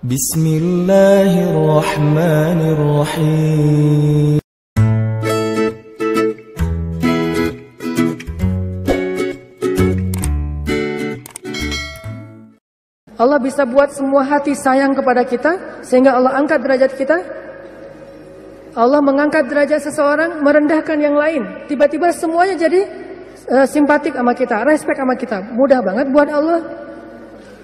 Bismillahirrahmanirrahim. Allah bisa buat semua hati sayang kepada kita sehingga Allah angkat derajat kita. Allah mengangkat derajat seseorang, merendahkan yang lain. Tiba-tiba semuanya jadi simpatik sama kita, respect sama kita. Mudah banget buat Allah.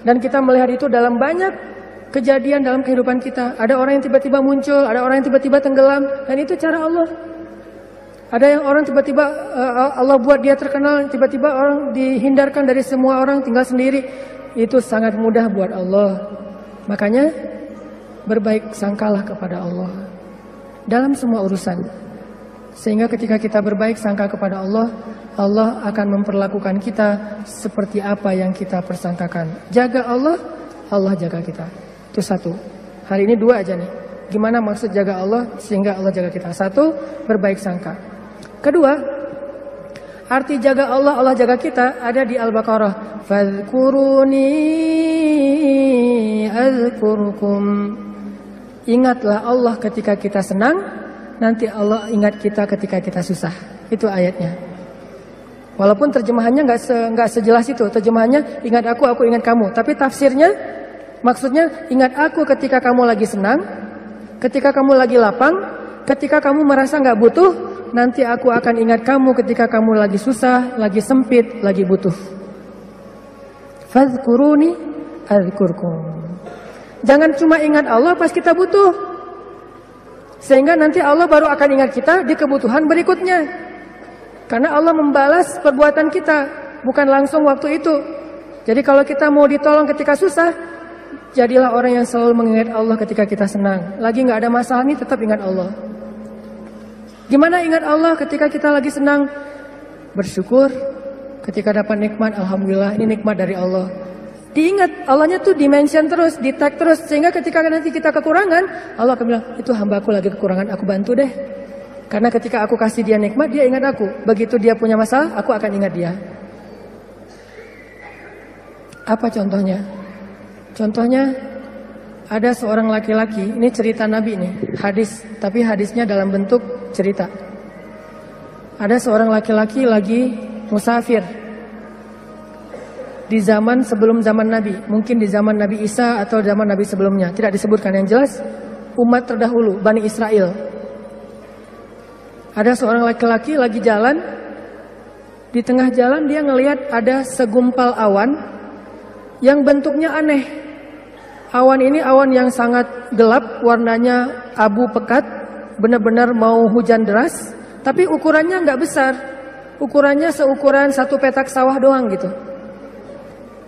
Dan kita melihat itu dalam banyak kejadian dalam kehidupan kita. Ada orang yang tiba-tiba muncul, ada orang yang tiba-tiba tenggelam, dan itu cara Allah. Ada yang orang tiba-tiba Allah buat dia terkenal, tiba-tiba orang dihindarkan dari semua orang, tinggal sendiri. Itu sangat mudah buat Allah. Makanya berbaik sangkalah kepada Allah dalam semua urusan. Sehingga ketika kita berbaik sangka kepada Allah, Allah akan memperlakukan kita seperti apa yang kita persangkakan. Jaga Allah, Allah jaga kita. Itu satu. Hari ini dua aja nih. Gimana maksud jaga Allah sehingga Allah jaga kita? Satu, berbaik sangka. Kedua, arti jaga Allah, Allah jaga kita ada di Al-Baqarah. Fadhkuruni azkurkum. Ingatlah Allah ketika kita senang, nanti Allah ingat kita ketika kita susah. Itu ayatnya. Walaupun terjemahannya nggak sejelas itu. Terjemahannya ingat aku ingat kamu. Tapi tafsirnya maksudnya ingat aku ketika kamu lagi senang, ketika kamu lagi lapang, ketika kamu merasa nggak butuh. Nanti aku akan ingat kamu ketika kamu lagi susah, lagi sempit, lagi butuh. Fadhkuruni adzkurkum. Jangan cuma ingat Allah pas kita butuh. Sehingga nanti Allah baru akan ingat kita di kebutuhan berikutnya. Karena Allah membalas perbuatan kita, bukan langsung waktu itu. Jadi kalau kita mau ditolong ketika susah, jadilah orang yang selalu mengingat Allah ketika kita senang. Lagi nggak ada masalah nih, tetap ingat Allah. Gimana ingat Allah ketika kita lagi senang? Bersyukur ketika dapat nikmat, alhamdulillah ini nikmat dari Allah. Diingat, Allahnya tuh dimention terus, di tag terus. Sehingga ketika nanti kita kekurangan, Allah akan bilang, itu hambaku lagi kekurangan, aku bantu deh. Karena ketika aku kasih dia nikmat, dia ingat aku. Begitu dia punya masalah, aku akan ingat dia. Apa contohnya? Contohnya, ada seorang laki-laki, ini cerita Nabi nih, hadis, tapi hadisnya dalam bentuk cerita. Ada seorang laki-laki lagi musafir di zaman sebelum zaman Nabi, mungkin di zaman Nabi Isa atau zaman Nabi sebelumnya, tidak disebutkan. Yang jelas umat terdahulu, Bani Israel. Ada seorang laki-laki lagi jalan, di tengah jalan dia ngelihat ada segumpal awan yang bentuknya aneh. Awan ini awan yang sangat gelap, warnanya abu pekat, benar-benar mau hujan deras, tapi ukurannya nggak besar, ukurannya seukuran satu petak sawah doang gitu.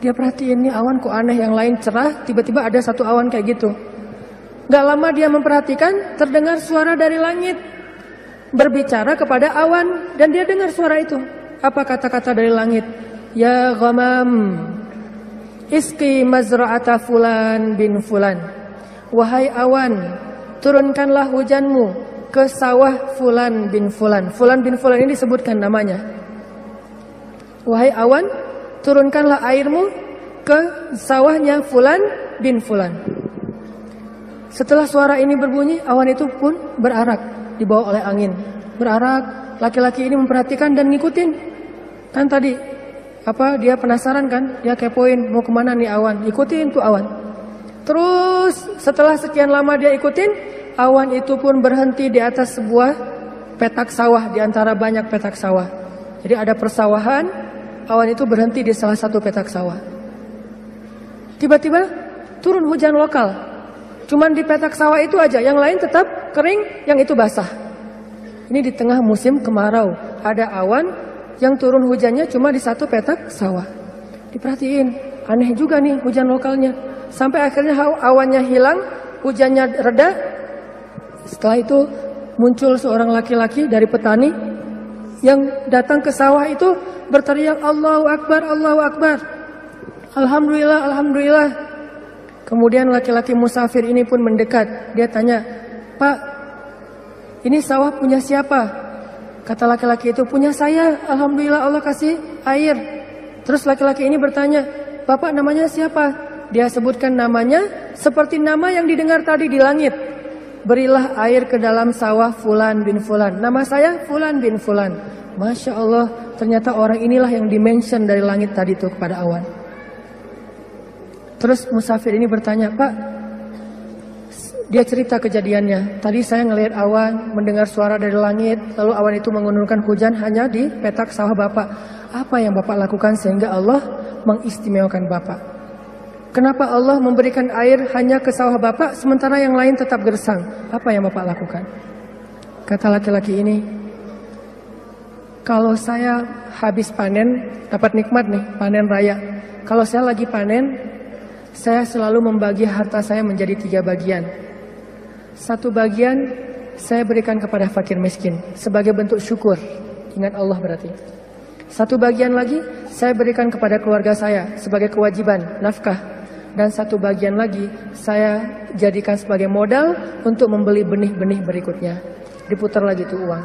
Dia perhatiin nih awan kok aneh, yang lain cerah, tiba-tiba ada satu awan kayak gitu. Gak lama dia memperhatikan, terdengar suara dari langit berbicara kepada awan, dan dia dengar suara itu. Apa kata-kata dari langit? Ya ghamam, iski mazra'ata fulan bin fulan. Wahai awan, turunkanlah hujanmu ke sawah fulan bin fulan. Fulan bin fulan ini disebutkan namanya. Wahai awan, turunkanlah airmu ke sawahnya fulan bin fulan. Setelah suara ini berbunyi, awan itu pun berarak, dibawa oleh angin. Berarak, laki-laki ini memperhatikan dan ngikutin. Kan tadi, dia penasaran kan? Dia kepoin, mau kemana nih awan? Ikutin tuh awan. Terus setelah sekian lama dia ikutin, awan itu pun berhenti di atas sebuah petak sawah, di antara banyak petak sawah. Jadi ada persawahan, awan itu berhenti di salah satu petak sawah. Tiba-tiba turun hujan lokal. Cuman di petak sawah itu aja, yang lain tetap kering, yang itu basah. Ini di tengah musim kemarau, ada awan yang turun hujannya cuma di satu petak sawah. Diperhatiin, aneh juga nih hujan lokalnya. Sampai akhirnya awannya hilang, hujannya reda. Setelah itu muncul seorang laki-laki dari petani yang datang ke sawah itu berteriak, Allahu Akbar, Allahu Akbar. Alhamdulillah, Alhamdulillah. Kemudian laki-laki musafir ini pun mendekat. Dia tanya, Pak, ini sawah punya siapa? Kata laki-laki itu, punya saya. Alhamdulillah Allah kasih air. Terus laki-laki ini bertanya, Bapak namanya siapa? dia sebutkan namanya seperti nama yang didengar tadi di langit. Berilah air ke dalam sawah Fulan bin Fulan. Nama saya Fulan bin Fulan. Masya Allah, ternyata orang inilah yang dimention dari langit tadi itu kepada awan. Terus musafir ini bertanya, Pak, dia cerita kejadiannya. Tadi saya ngelihat awan, mendengar suara dari langit, lalu awan itu menurunkan hujan hanya di petak sawah Bapak. Apa yang Bapak lakukan sehingga Allah mengistimewakan Bapak? Kenapa Allah memberikan air hanya ke sawah Bapak, sementara yang lain tetap gersang? Apa yang Bapak lakukan? Kata laki-laki ini, kalau saya habis panen, dapat nikmat nih, panen raya. Kalau saya lagi panen, saya selalu membagi harta saya menjadi 3 bagian. 1 bagian saya berikan kepada fakir miskin sebagai bentuk syukur. Ingat Allah berarti. 1 bagian lagi saya berikan kepada keluarga saya sebagai kewajiban, nafkah. Dan 1 bagian lagi saya jadikan sebagai modal untuk membeli benih-benih berikutnya. Diputar lagi tuh uang.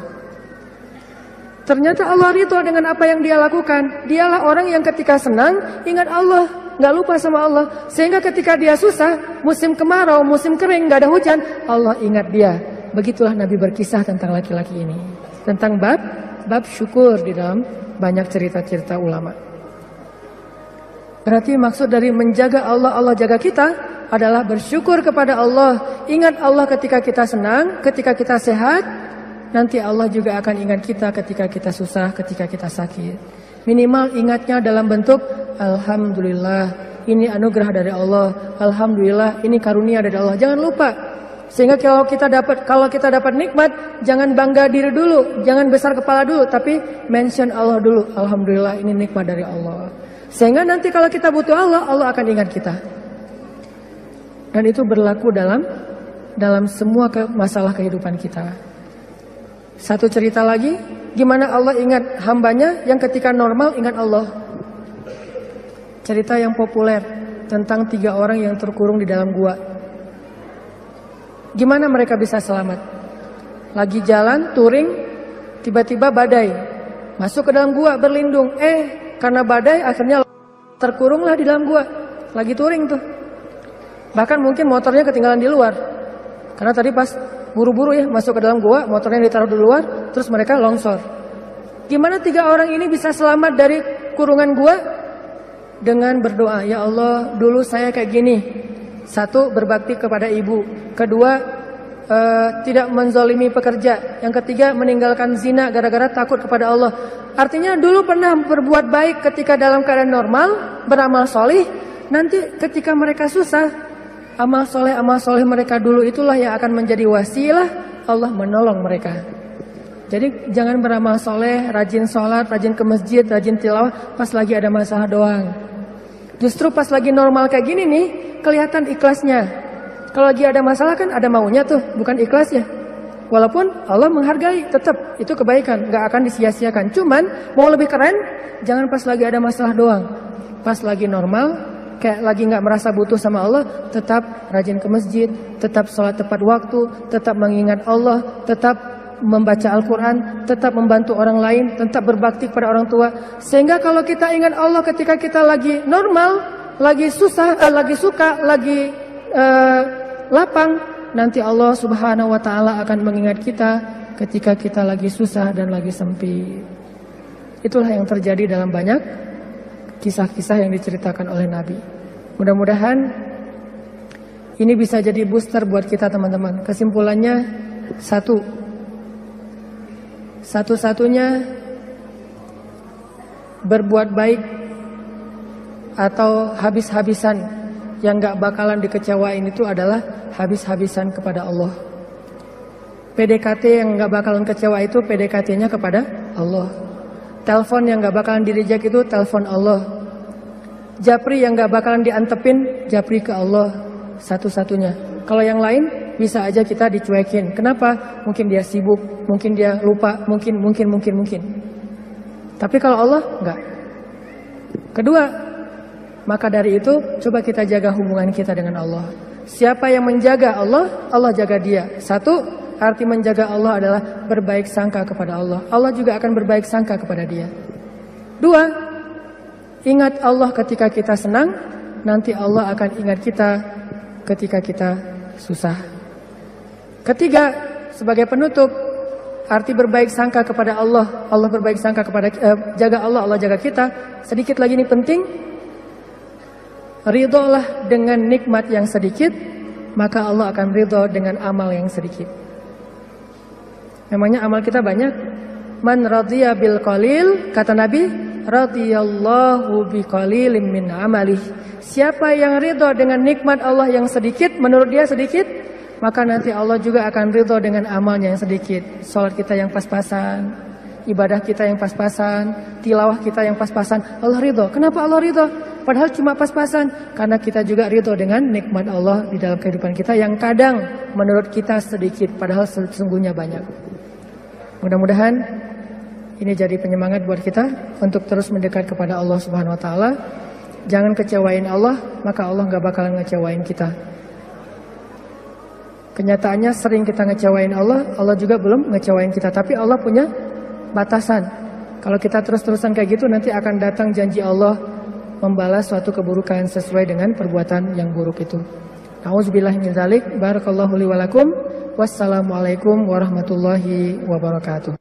Ternyata Allah ridho dengan apa yang dia lakukan. Dialah orang yang ketika senang ingat Allah, nggak lupa sama Allah. Sehingga ketika dia susah, musim kemarau, musim kering, nggak ada hujan, Allah ingat dia. Begitulah Nabi berkisah tentang laki-laki ini. Tentang bab syukur di dalam banyak cerita-cerita ulama. Berarti maksud dari menjaga Allah, Allah jaga kita adalah bersyukur kepada Allah. Ingat Allah ketika kita senang, ketika kita sehat. Nanti Allah juga akan ingat kita ketika kita susah, ketika kita sakit. Minimal ingatnya dalam bentuk Alhamdulillah, ini anugerah dari Allah. Alhamdulillah, ini karunia dari Allah. Jangan lupa. Sehingga kalau kita dapat nikmat, jangan bangga diri dulu, jangan besar kepala dulu, tapi mention Allah dulu. Alhamdulillah, ini nikmat dari Allah. Sehingga nanti kalau kita butuh Allah, Allah akan ingat kita. Dan itu berlaku dalam semua masalah kehidupan kita. Satu cerita lagi, gimana Allah ingat hambanya yang ketika normal ingat Allah. Cerita yang populer tentang 3 orang yang terkurung di dalam gua. Gimana mereka bisa selamat? Lagi jalan, touring, tiba-tiba badai. Masuk ke dalam gua berlindung. Karena badai akhirnya terkurunglah di dalam gua. Lagi touring tuh. Bahkan mungkin motornya ketinggalan di luar. Karena tadi pas buru-buru ya masuk ke dalam gua, motornya ditaruh di luar, terus mereka longsor. Gimana 3 orang ini bisa selamat dari kurungan gua? Dengan berdoa, ya Allah, dulu saya kayak gini. 1, berbakti kepada ibu. 2, tidak menzolimi pekerja. Yang 3, meninggalkan zina gara-gara takut kepada Allah. Artinya dulu pernah berbuat baik ketika dalam keadaan normal, beramal solih. Nanti ketika mereka susah, amal soleh mereka dulu itulah yang akan menjadi wasilah Allah menolong mereka. Jadi jangan beramal soleh, rajin sholat, rajin ke masjid, rajin tilawah pas lagi ada masalah doang. Justru pas lagi normal kayak gini nih, kelihatan ikhlasnya. Kalau lagi ada masalah kan ada maunya tuh, bukan ikhlasnya. Walaupun Allah menghargai, tetap itu kebaikan, gak akan disia-siakan. Cuman mau lebih keren, jangan pas lagi ada masalah doang. Pas lagi normal, kayak lagi gak merasa butuh sama Allah, tetap rajin ke masjid, tetap sholat tepat waktu, tetap mengingat Allah, tetap membaca Al-Quran, tetap membantu orang lain, tetap berbakti kepada orang tua. Sehingga kalau kita ingat Allah ketika kita lagi normal, lagi susah, lagi suka, lagi lapang, nanti Allah Subhanahu wa Ta'ala akan mengingat kita ketika kita lagi susah dan lagi sempit. Itulah yang terjadi dalam banyak kisah-kisah yang diceritakan oleh Nabi. Mudah-mudahan ini bisa jadi booster buat kita teman-teman. Kesimpulannya satu-satunya berbuat baik atau habis-habisan yang gak bakalan dikecewain itu adalah habis-habisan kepada Allah. PDKT yang gak bakalan kecewa itu PDKT-nya kepada Allah. Telepon yang gak bakalan di-reject itu telepon Allah. Japri yang gak bakalan diantepin, japri ke Allah. Satu-satunya. Kalau yang lain bisa aja kita dicuekin. Kenapa? Mungkin dia sibuk, mungkin dia lupa, mungkin. Tapi kalau Allah enggak. Kedua, maka dari itu coba kita jaga hubungan kita dengan Allah. Siapa yang menjaga Allah, Allah jaga dia. 1, arti menjaga Allah adalah berbaik sangka kepada Allah. Allah juga akan berbaik sangka kepada dia. 2, ingat Allah ketika kita senang, nanti Allah akan ingat kita ketika kita susah. Ketiga, sebagai penutup, arti berbaik sangka kepada Allah. Allah berbaik sangka kepada jaga Allah, Allah jaga kita. Sedikit lagi ini penting. Ridholah dengan nikmat yang sedikit, maka Allah akan ridho dengan amal yang sedikit. Memangnya amal kita banyak. Man radhiya bil qalil, kata Nabi, radhiyallahu bi qalilim min amalih. Siapa yang ridho dengan nikmat Allah yang sedikit, menurut dia sedikit, maka nanti Allah juga akan ridho dengan amalnya yang sedikit. Salat kita yang pas-pasan, ibadah kita yang pas-pasan, tilawah kita yang pas-pasan, Allah ridho. Kenapa Allah ridho? Padahal cuma pas-pasan. Karena kita juga ridho dengan nikmat Allah di dalam kehidupan kita yang kadang menurut kita sedikit, padahal sesungguhnya banyak. Mudah-mudahan ini jadi penyemangat buat kita untuk terus mendekat kepada Allah Subhanahu wa taala. Jangan kecewain Allah, maka Allah gak bakalan ngecewain kita. Kenyataannya sering kita ngecewain Allah, Allah juga belum ngecewain kita. Tapi Allah punya batasan. Kalau kita terus-terusan kayak gitu, nanti akan datang janji Allah membalas suatu keburukan sesuai dengan perbuatan yang buruk itu. Nauzubillahi min dzalik. Barakallahu li wa lakum. Wassalamualaikum warahmatullahi wabarakatuh.